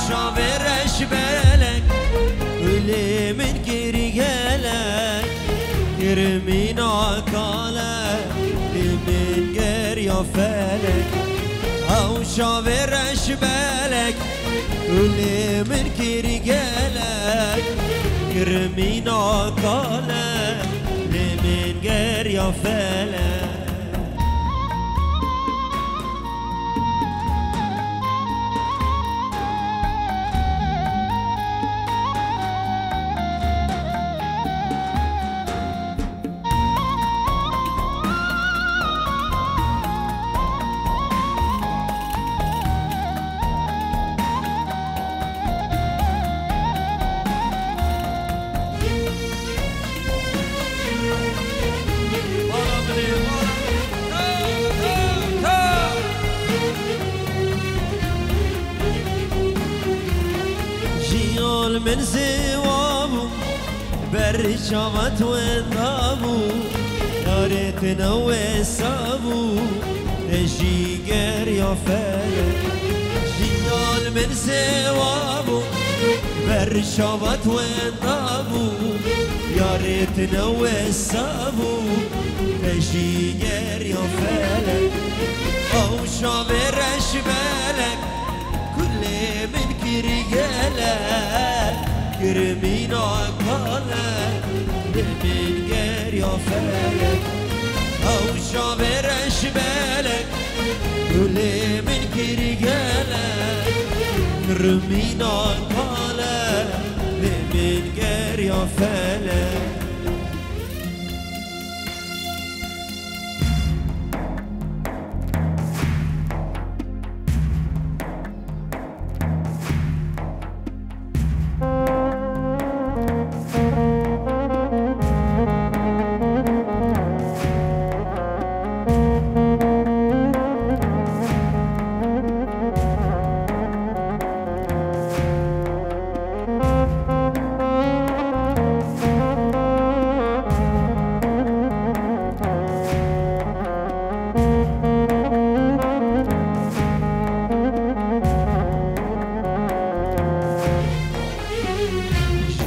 شابرش بالك ولي من كيري قالك يرمينا كالك لمن غير يفالك او شابرش بالك ولي من كيري قالك يرمينا كالك لمن غير يفالك من زوابو برشامت وندابو نارتنا وسابو نجيگر يا فلك جيال من زوابو برشامت وندابو نارتنا وسابو نجيگر يا فلك او شابرش بالك كل من كريالك كرمينا كالك لمن غير يفالك او شابرش بالك كل من كريالك كرمينا كالك لمن غير يفالك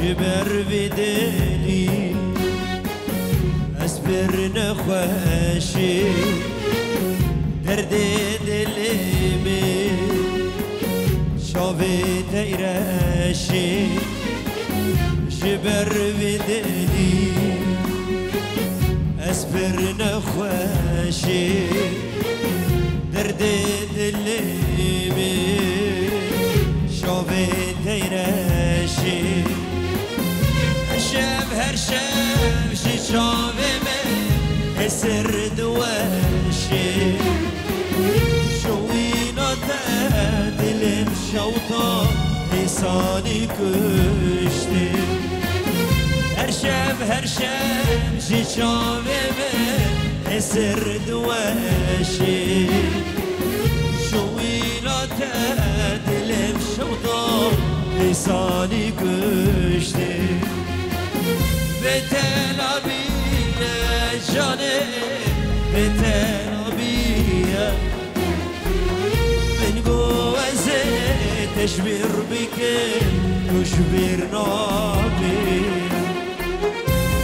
جبر بدلي أصبر نخواشي درد دلي من شافي تيراشي جبر بدلي أصبر نخواشي درد دلي من شافي تيراشي شب هر شب شامي من اسر دواشي شوينا تدلم شوطا لساني كشتي هر شب شامي من اسر دواشي شوينا تدلم شوطا لساني كشتي بتلابيه جاني بتلابيه من جوا زيت تشبير بك تشبير نابي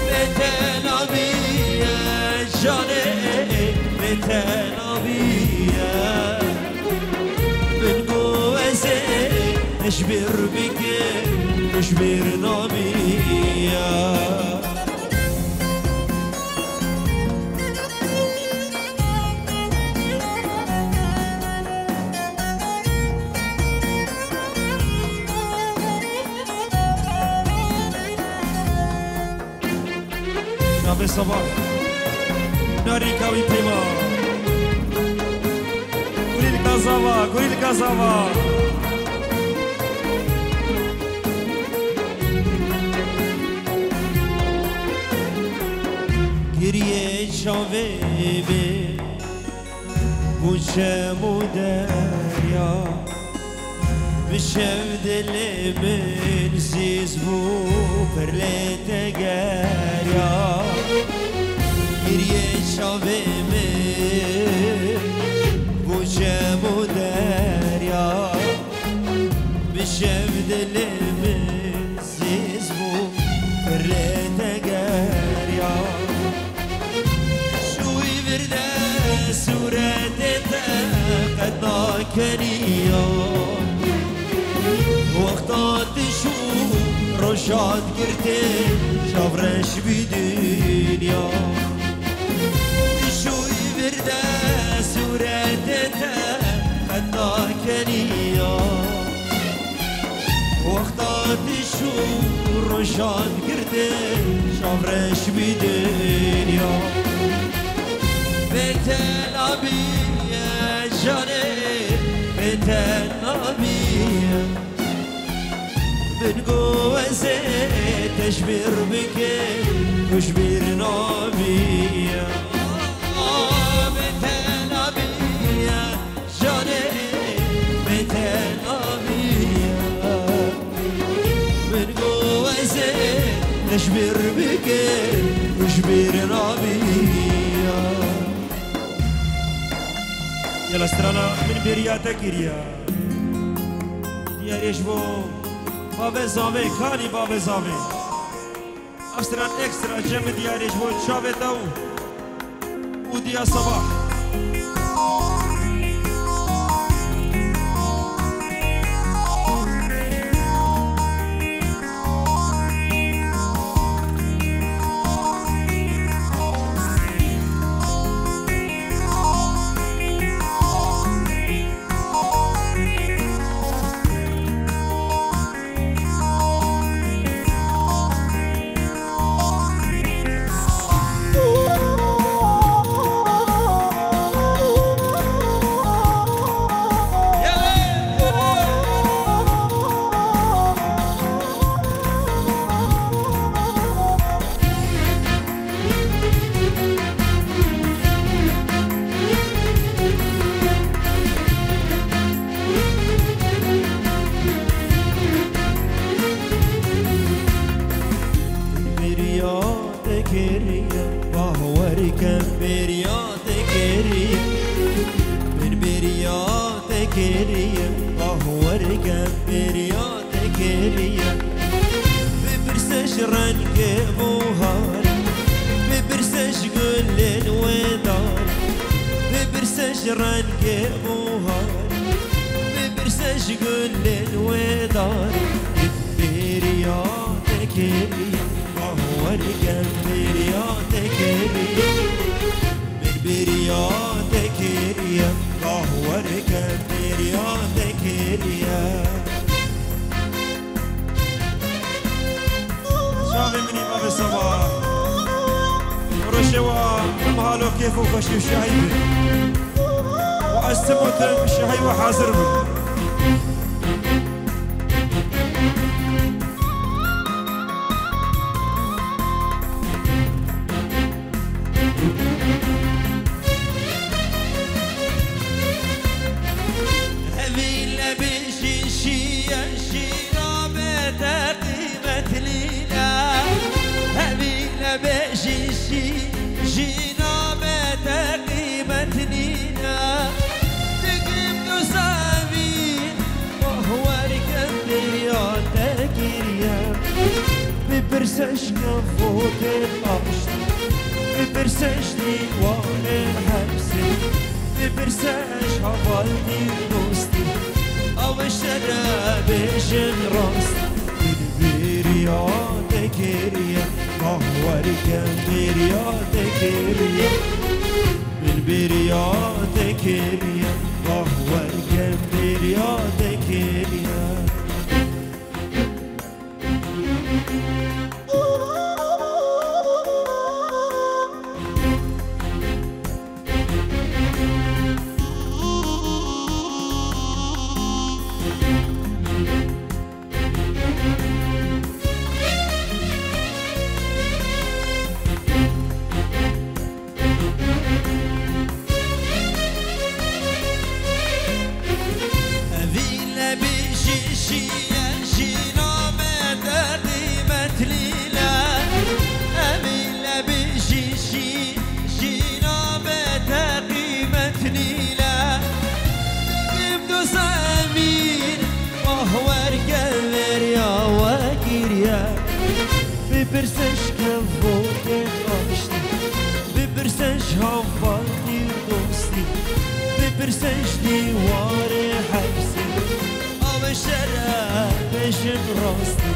بتلابيه جاني بتلابيه من جوا زيت تشبير بك تشبير نابيه شب صباح ناری کاوی پیما گوریل کازاوا گریه شاوه به بوچه مدریا بشم دل من زیز بو پرلت گریا گریه شاوه من بوچه مدریا بشم صورتك قد ناكنيا وقتا تشوف رشاد قرتين شافرش بدنيا تشوي برده صورتك قد ناكنيا وقتا تشوف رشاد قرتين شافرش بدنيا بيتن أبي يا جاني بيتن أبي من قوة زيت تشبير بك تشبير نبي بيتن أبي يا جاني بيتن أبي من قوة زيت تشبير بك تشبير نبي يلا استرانا من برياتك كيريا دياريش بو بابا زاوي كاني بابا زاوي استران اكسترا جم دياريش بو شابه داو وديا صباح كيف وكشف الشهيد وأستمت الشهيد وحاضر به برسش كفوت القشط برسش ديوان الحبسي برسش هفالدي دوستي او الشراب جن راستي برياتك ريا قهورك برياتك ريا بالبرياتك ريا قهورك برياتك ريا برسش كفوت القشط برسش هفالدي دوستي برسجدي واري حبسي أو الشرع بشم راسي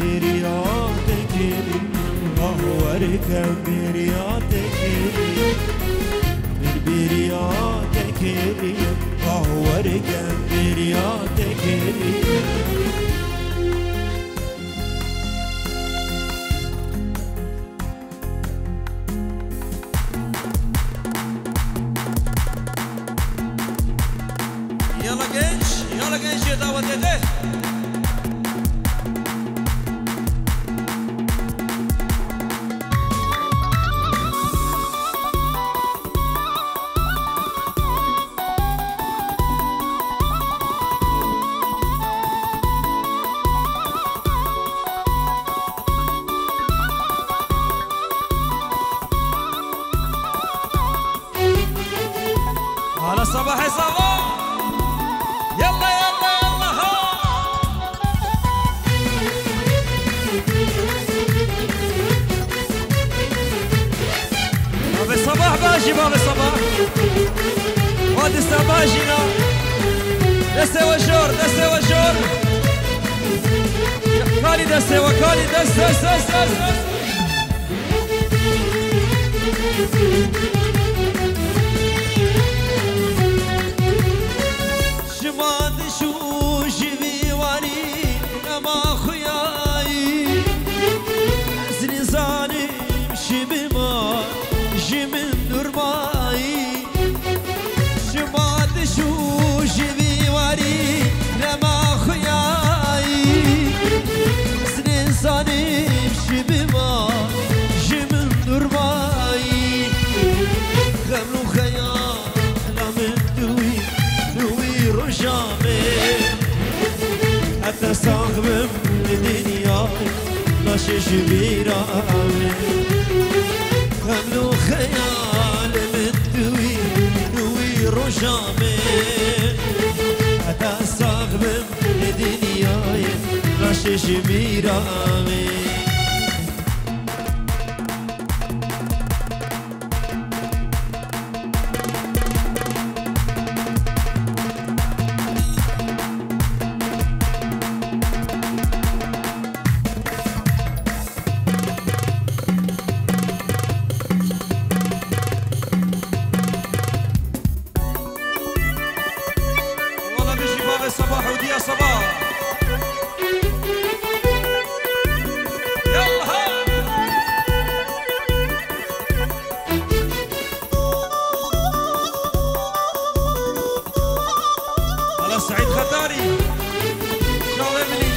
برياتك وهو ركب برياتك برياتك وهو ركب برياتك يلا جنش يا دعوة ده على صباح صباح يلا يلا يلا ها باب الصباح باجي باب الصباح وادي السباجينا دسه وشور دسه وشور كالي دسه وكالي دسه شماد شو جبي واري اما خياي زني ظالم شبما جمن نرماي شماد شو جبي واري اما خياي زني ظالم شبما جمن نرماي غملو خيال من دوي رجامي حتى صاغبم الدنيا ماشي جبيرامي غملو خيال من دوي رجامي حتى صاغبم الدنيا ماشي جبيرامي صباح وديا صباح يلا على سعيد خطاري شاورمني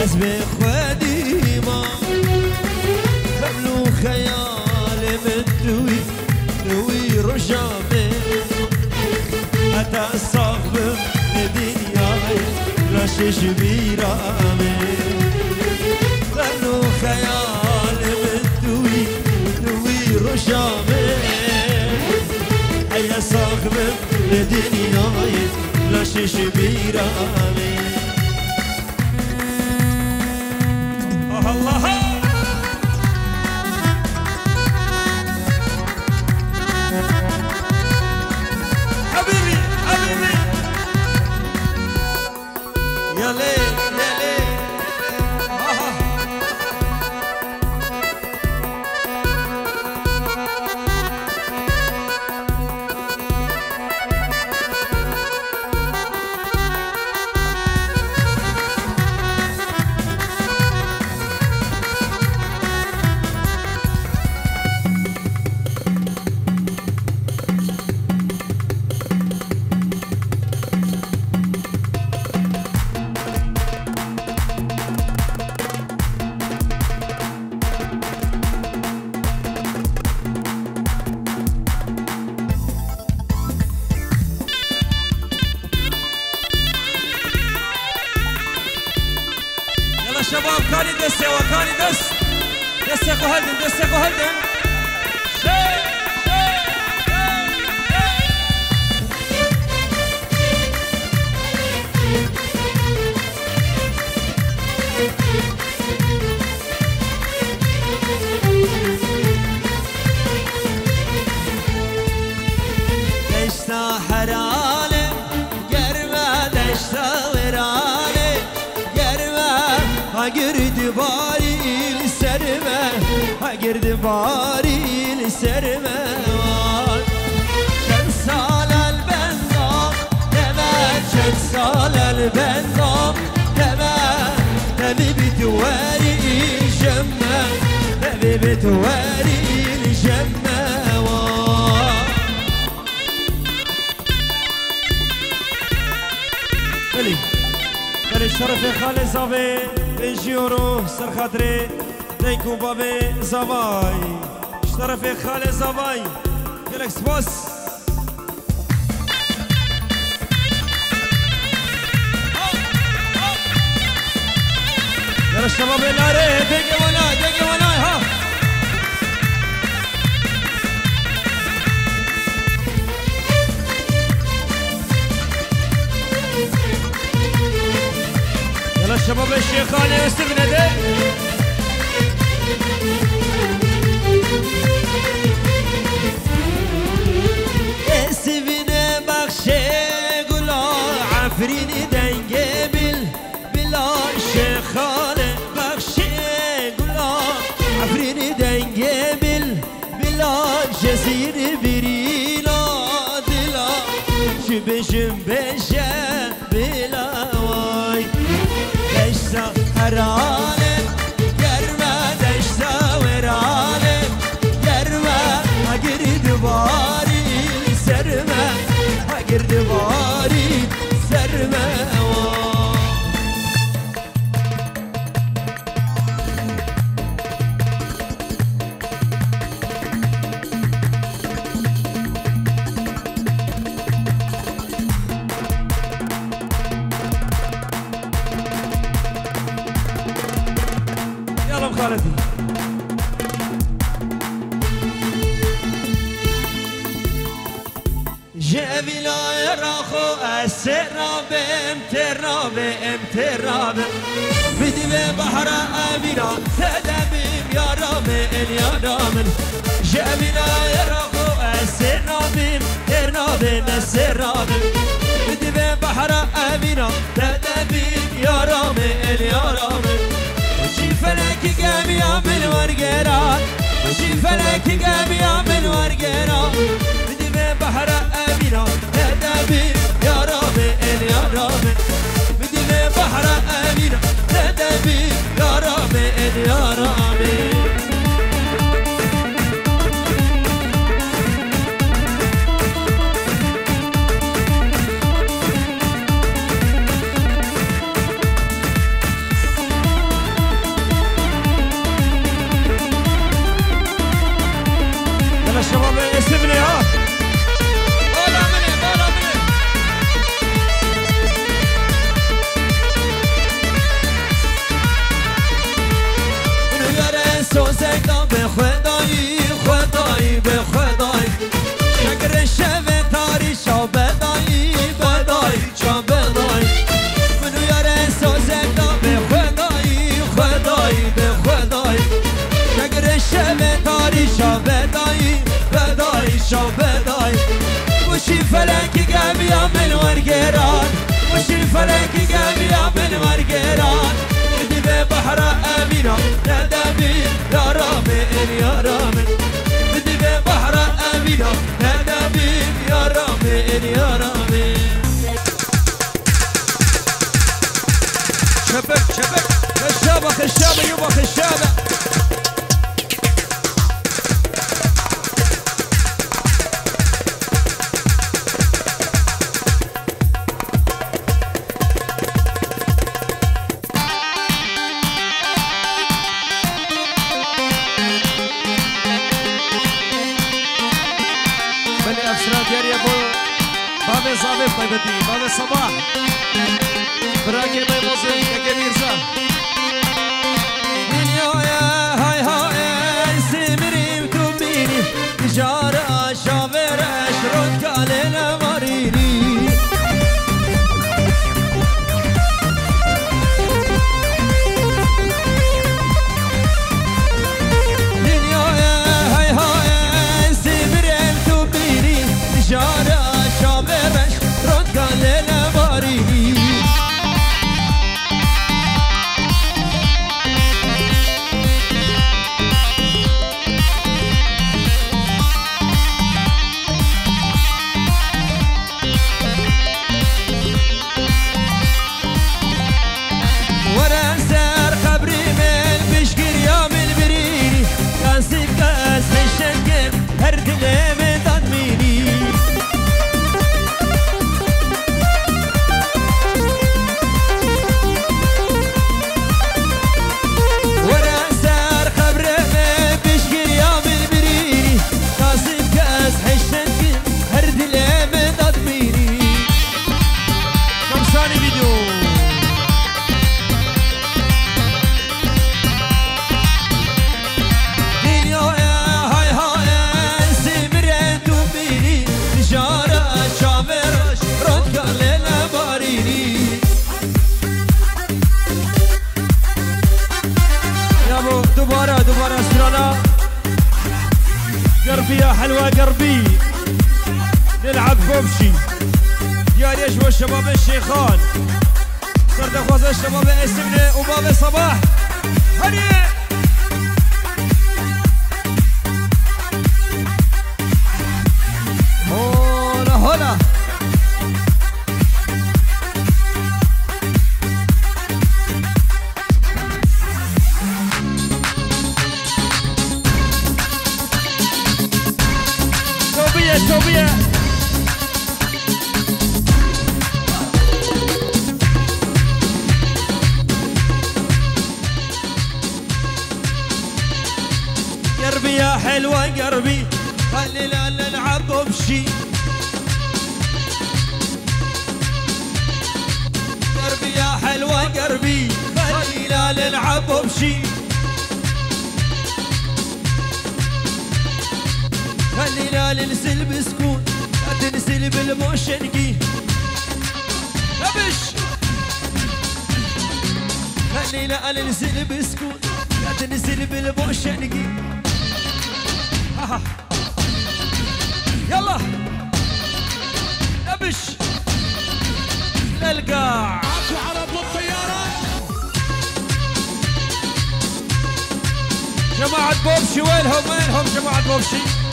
حسبي خوادي ما خملو خيال من دوي رجامي حتى الصاغب الدنيا لاش جبيرامي خملو خيال من دوي رجامي حيا صاغب الدنيا لاش جبيرامي الله حبيبي يا ليل وكاني دست وكاني دست دستك وهلدن دستك وهلدن دشتا حراله گرمه دشتا وراله گرمه ها girdi bari serme ha girdi bari serme çen salel bendam deme çen salel bendam deme demi bituveri jemme demi bituveri jemme بلي بلي الشرف يا خالي زافي بنجيورو سر خاطري ديكو بابي زافاي الشرف يا خالي زافاي قالك سباس يا الشباب اللاري دقي ولاي دقي ولاي ها يلا الشباب الشيخ علي واستغنى ده اسفine bakşe gula afrini denge bila شيخاني bakşe gula afrini denge bila ceziri birila dila şübeşim beşe bila vay deşta harane germe deşta verane germe ha girdi bari serme ha girdi bari serme يلا خالتي جبلا راخو اسرابم ترابم ترابم بدي بحر اميرا تدبم يا رامن يا رامن جبلا راخو اسرابم ترابم اسرابم بدي بحر اميرا تدبم يا رامن يا رامن وشي فلك قام يا من ورقران وشي فلك قام يا من ورقران بحر أمينا تدبي يا رامن يا رامن بدي بحر أمينا تدبي يا رامن يا رامن يلا الشباب استبني ها سوزکا به خدایی خدایی به خدایی شکر شب تاری شا بدایی بدایی چا بدایی منو یاره سوزکا به خدایی خدایی به خدایی شکر شب تاری شا بدایی بدایی شا بدایی وشی فلکی گمی من ورگران وشی فلکی گمی من ورگران بدی به بحر امینا ندبی يا رامن يا رامن بدي بحر أمينا ندبي يا رامن يا رامن شبك شبك خشابة خشابة يبا خشابة زاوية طيبتي باب الصباح براقي ما يوصل يا كبير زاه اكو دوباره استرانا قربي يا حلوه قربي نلعب كوبشي يا ليش والشباب الشيخان صرت اخوز الشباب اسمنا وباب صباح هنيه هولا هولا توبية قربي يا حلوة قربي خلينا نلعب بشي قربي يا حلوة قربي خلينا نلعب بشي خلينا ننسل بسكون لا تنسل بالموشنقي ابش خلينا ننسل بسكون لا تنسل بالموشنقي يلا ابش للقاع اكو عرب بالطيارة جماعة بوبشي وينهم جماعة بوبشي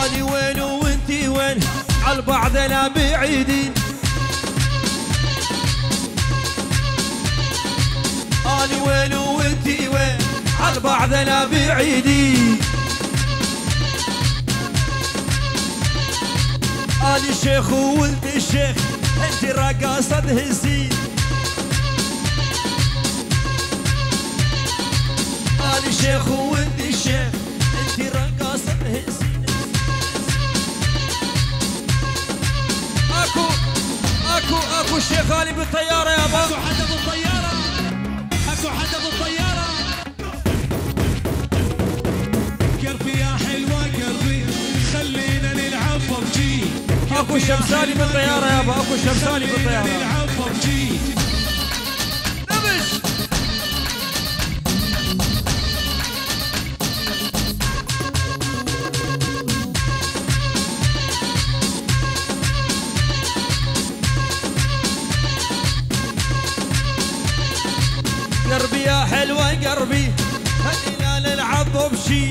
اني وين وانتي وين عالبعضنا بعيدين اني وين وانتي وين عالبعضنا بعيدين اني شيخ وولد الشيخ انتي رقاصة هزين اني شيخ وولد الشيخ انتي رقاصة هزين اكو الشيخ غالي بالطيارة يا بابا اكو حدا بالطيارة اكو حدا بالطيارة قلبي يا حلوة قلبي خلينا نلعب ببجي اكو شمساني بالطيارة يابا اكو شمساني بالطيارة نلعب ببجي نبش قربي يا حلوة قربي خلينا نلعب بشي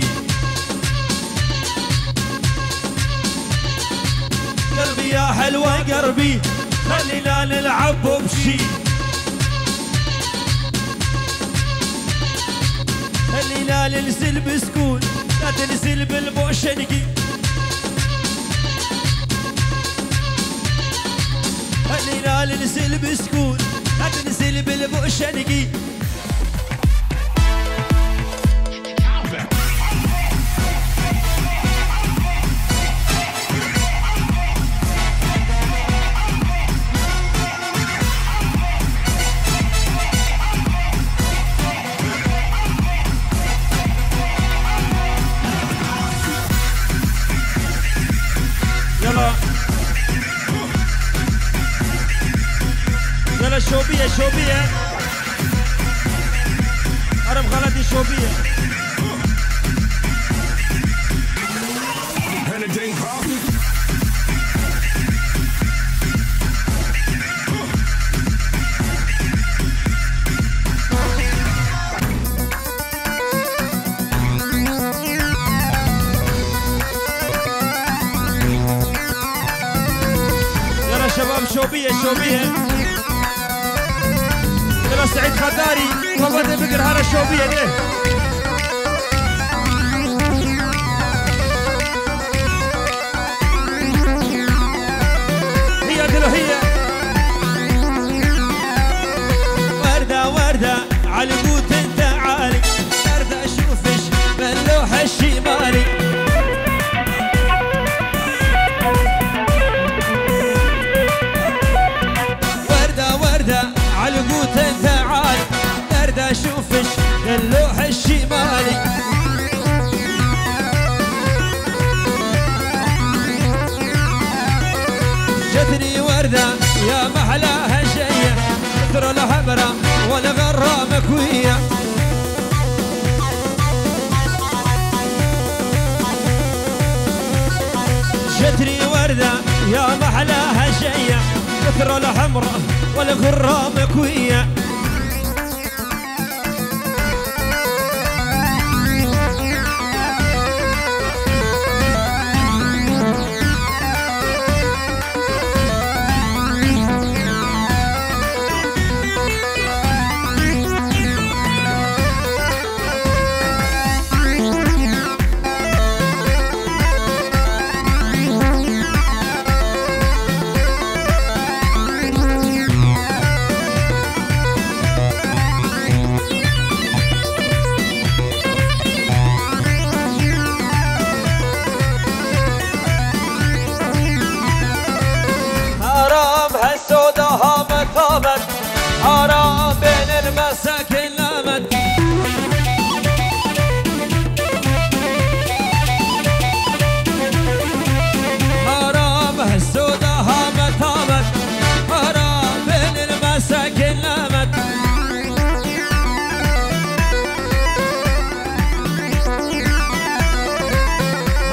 قلبي يا حلوة قربي خلينا نلعب بشي خلينا ننزل بسكون لا تنزل بالبوشنقي خلينا ننزل بسكون لا تنزل بالبوشنقي يلا شوبية عرب غلطي شوبية يلا شباب شوبية يلا سعيد خداري وبدأ بقر هذا الشوبية ليه هي دلو هي وردة على قوت انت عالي وردة اشوفش باللوحة الشمالي وردة على قوت انت عالي وردة اشوفش باللوحة الشمالي وردة يا محلاها شية مثل الحمرة والغرة مكوية جتني وردة يا محلاها شية مثل الحمرة والغرة مكوية حرام بين المساكن لامت حرام السودة هامت هامت حرام بين المساكن لامت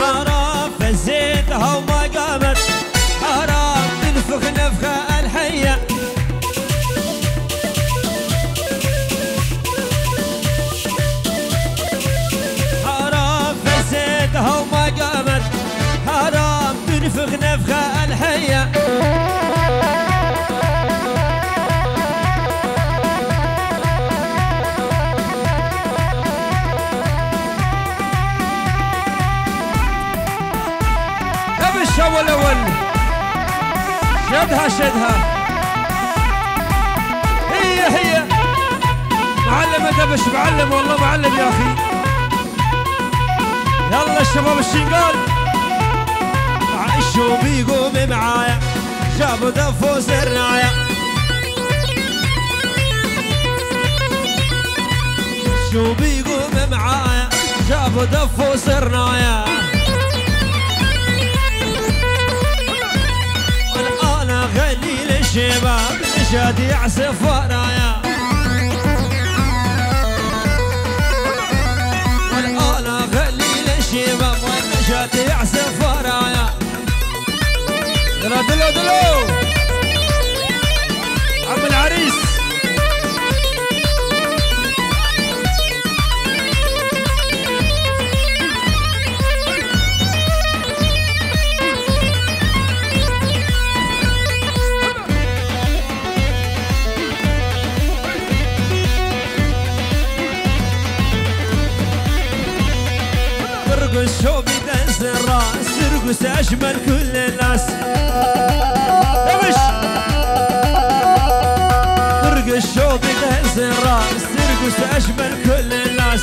حرام فزيتها وما قامت حرام تنفخ نفخة الحية وما قامت حرام تنفخ نفخة الحية دبش أول أول شدها شدها هي معلم دبش معلم والله معلم يا أخي يلا الشباب الشنقال شو بيقوم معايا جابوا دفوا سرنايا شو بيقوم معايا جابوا دفوا سرنايا والآن غني للشباب نشاد يعزف ورايا والآن غني للشباب والنشاد يعزف ورايا دلو دلو عم العريس ترقص شو بدنس الراس ترقص أجمل كل الناس ترقص شو بدنس الراس ترقص أجمل كل الناس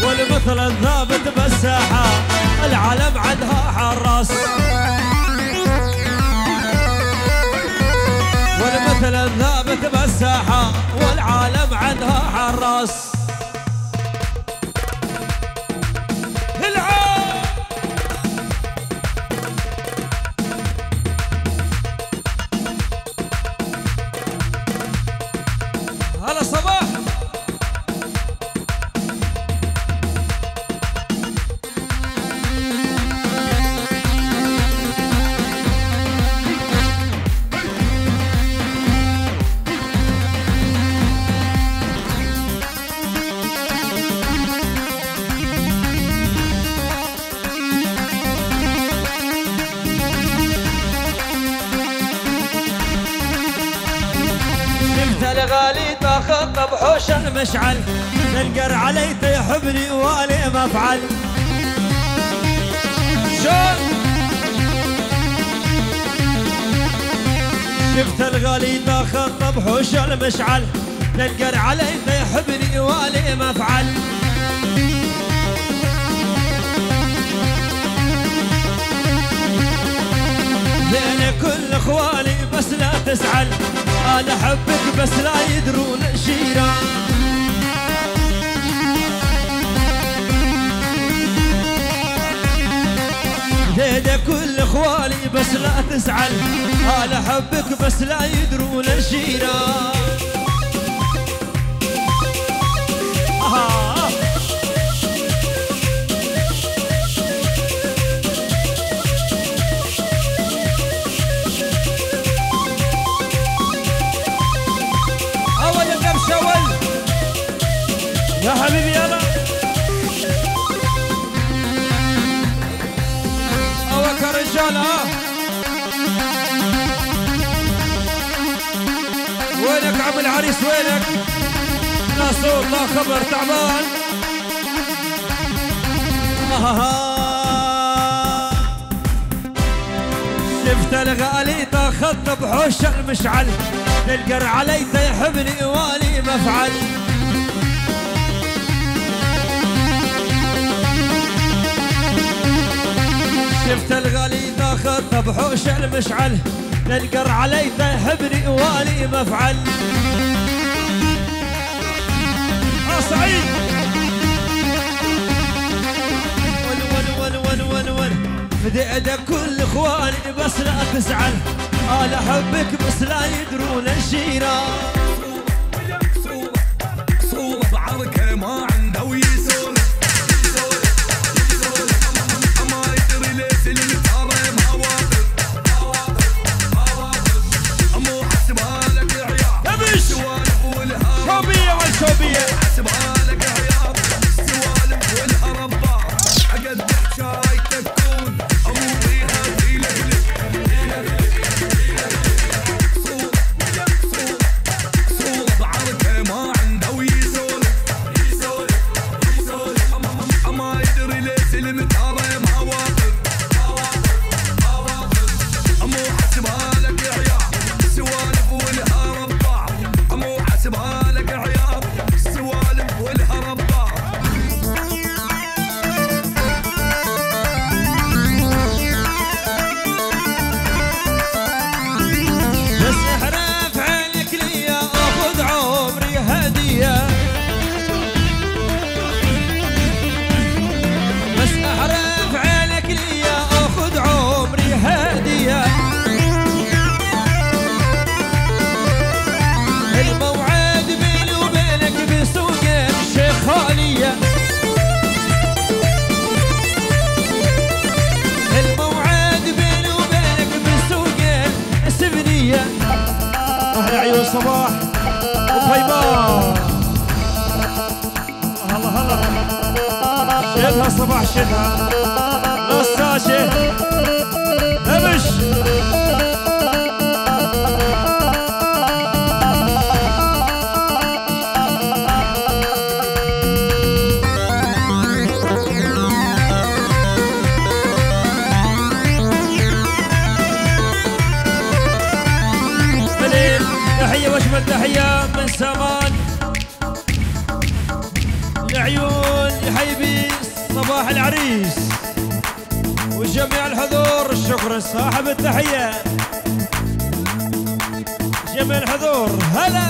والمثل الضابط بالساحة العالم عندها حراس والمثل الضابط بالساحة والعالم عندها حراس هلا صباح الغالي تاخذ بحوش المشعل تنقر علي تيحبني والي مفعل شوف شفت الغالي تاخذ بحوش المشعل تنقر علي تيحبني والي مفعل زين كل اخواني بس لا تسعل انا احبك بس لا يدرون شيرا زيدك اخوالي بس لا تزعل، انا احبك بس لا يدرون الجيران. اول القرش اول يا حبيبي يلا. اول كرجال وينك عم العريس وينك؟ لا صوت لا خبر تعبان. شفت الغالي تاخذت بحوش المشعل، تلقر علي تيحبني والي مفعل. شفت الغالي تاخذت بحوش المشعل، تلقر علي تيحبني والي مفعل. سعيد ون فديتك كل اخواني بس لا تزعل، انا احبك بس لا يدرون الجيران. صوبة بعركة ما عنده ويسولف، ما يدري ليش اللي ترى مواقف، مو حسبها لك عيال السوالف والهرب، شوبية والشوبية حسبها لك عيال السوالف والهربات، عقد حكايتك تكون اموريها تيلك صوبة بعركة ما عنده ويسولف، ما يدري ليش المتهرى مواقف، مو حسبها لك عيال السوالف والهربات، مو حسبها لك عيال السوالف والهربات. بس احرف عينك ليا اخذ عمري هدية، بس احرف عينك ليا اخذ عمري هدية. الموعد بيني وبينك بسوق الشيخانية، الموعد بيني وبينك بسوق السبنية. اهلا عيون صباح وفيمان. هلا هلا شدها صباح شدها نصاشة دمش. تحية واجمل تحية من زمان لعيون حبيبي صباح العريس وجميع الحضور. شكرا صاحب التحية جميع الحضور. هلا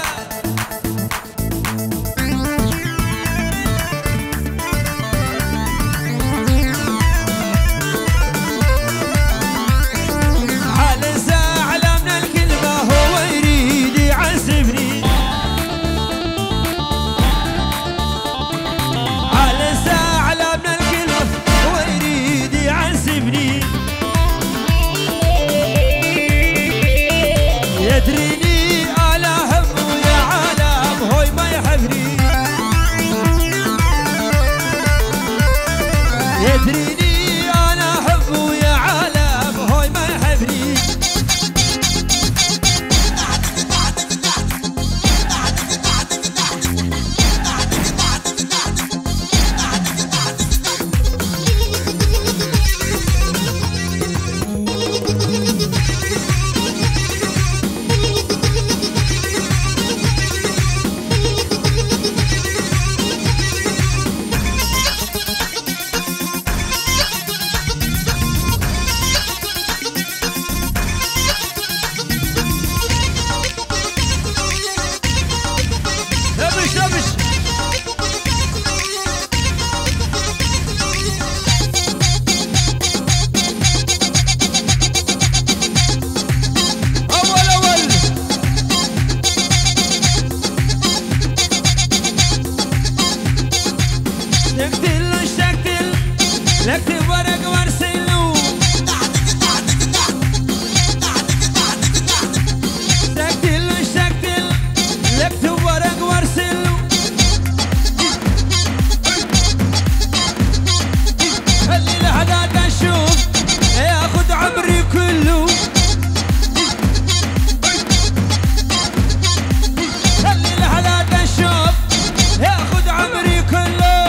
يدريني على هم ويا عالم هوي ما يحبني، يدريني انا حب ويا عالم هوي ما يحبني. لكتب ورق وارسله شكتل لكتب ورق وارسله خلي لحظات اشوف ياخد عمري كله خلي لحظات اشوف ياخد عمري كله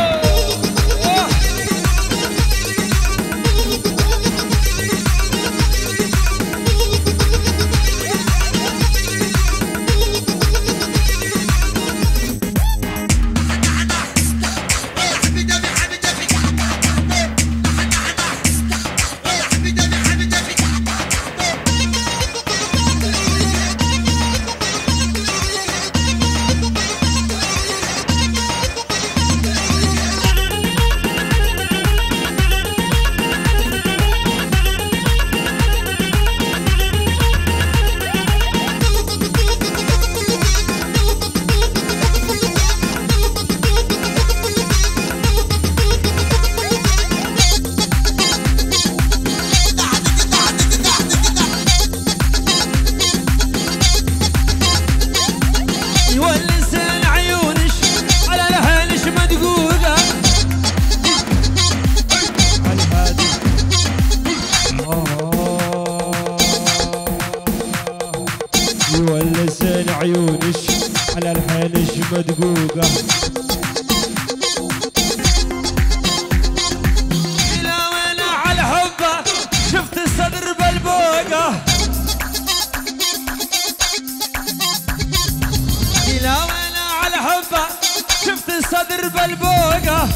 يولسن عيونش على الحالش مدقوقة إلى وين على حبه شفت الصدر بالبوقة إلى وين على حبه شفت الصدر بالبوقة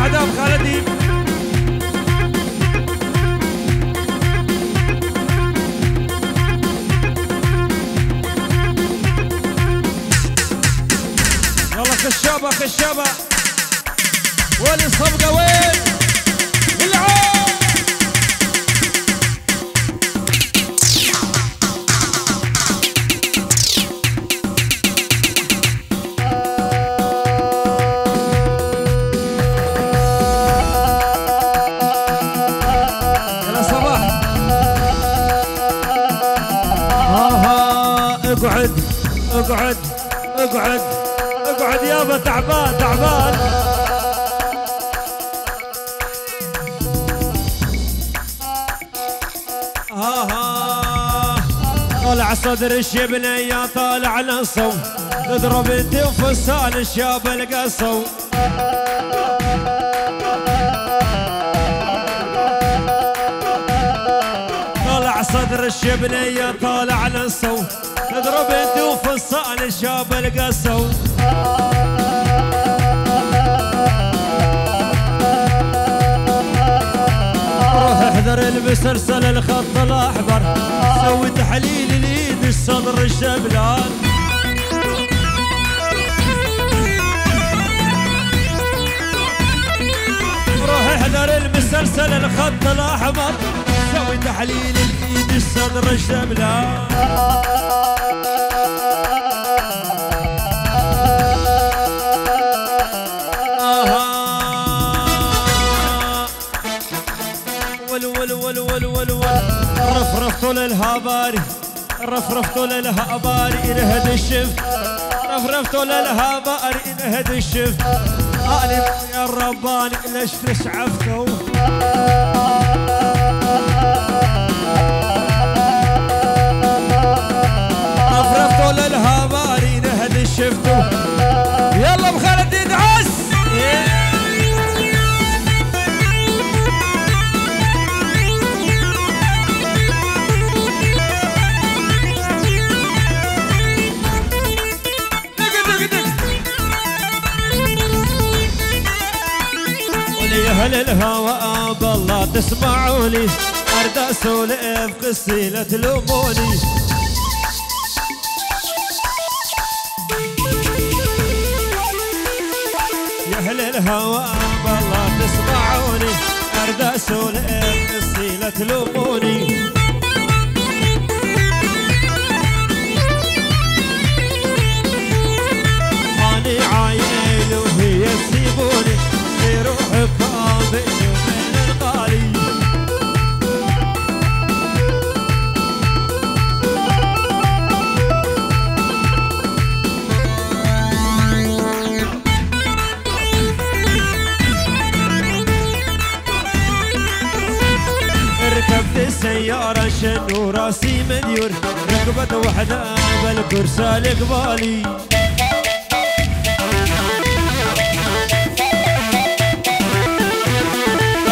عدام خالدي يلا خشابة وين الصفقة وين العاب اقعد يابا تعبان طالع صدر الشبنية طالع نصو تضرب انت وفصال الشاب القصو طالع صدر الشبنية طالع نصو تضرب انت وفصال الشاب القصو روح احذر المسلسل الخط الاحمر سوي تحليل اليد الصدر الشبلان روح احذر المسلسل الخط الاحمر سوي تحليل اليد الصدر الشبلان رفرفتوا للهاباري رفرفتوا للهاباري انهد الشفت رفرفتوا للهاباري انهد الشفت قالب يا الرباني ليش تشعفتوا رفرفتوا للهاباري انهد الشفتوا يلا بخالد يدعس أهل الهوى بالله تسمعوني أرد أسولف قصي لا تلوموني يا أهل الهوى بالله تسمعوني تلوموني أنا عايل وهي تسيبوني في روحكم بيني وبين الغالي ركبت السيارة شنو راسي مديور ركبت وحدة بالكرسي القبالي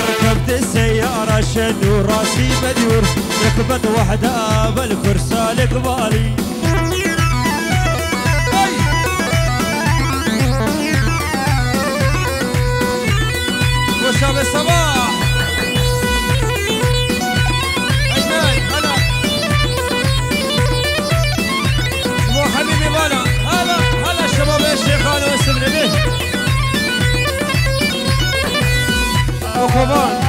ركبت السيارة شنو راسي مديور ركبت وحدة بالكرسي القبالي وشاب الصباح حبيبي بالا هلا الشباب الشيخان والسبن به وخبان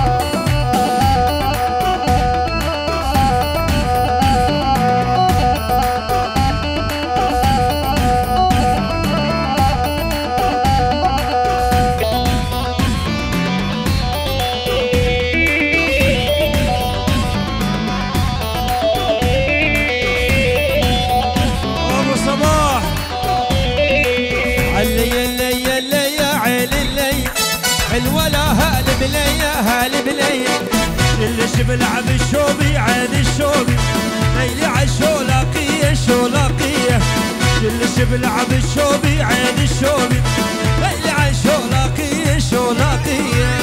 اللي بلعب الشوبي عاد الشوبي ليلي عالشولاقية شولاقية اللي بلعب الشوبي عاد الشوبي ليلي عالشولاقية شولاقية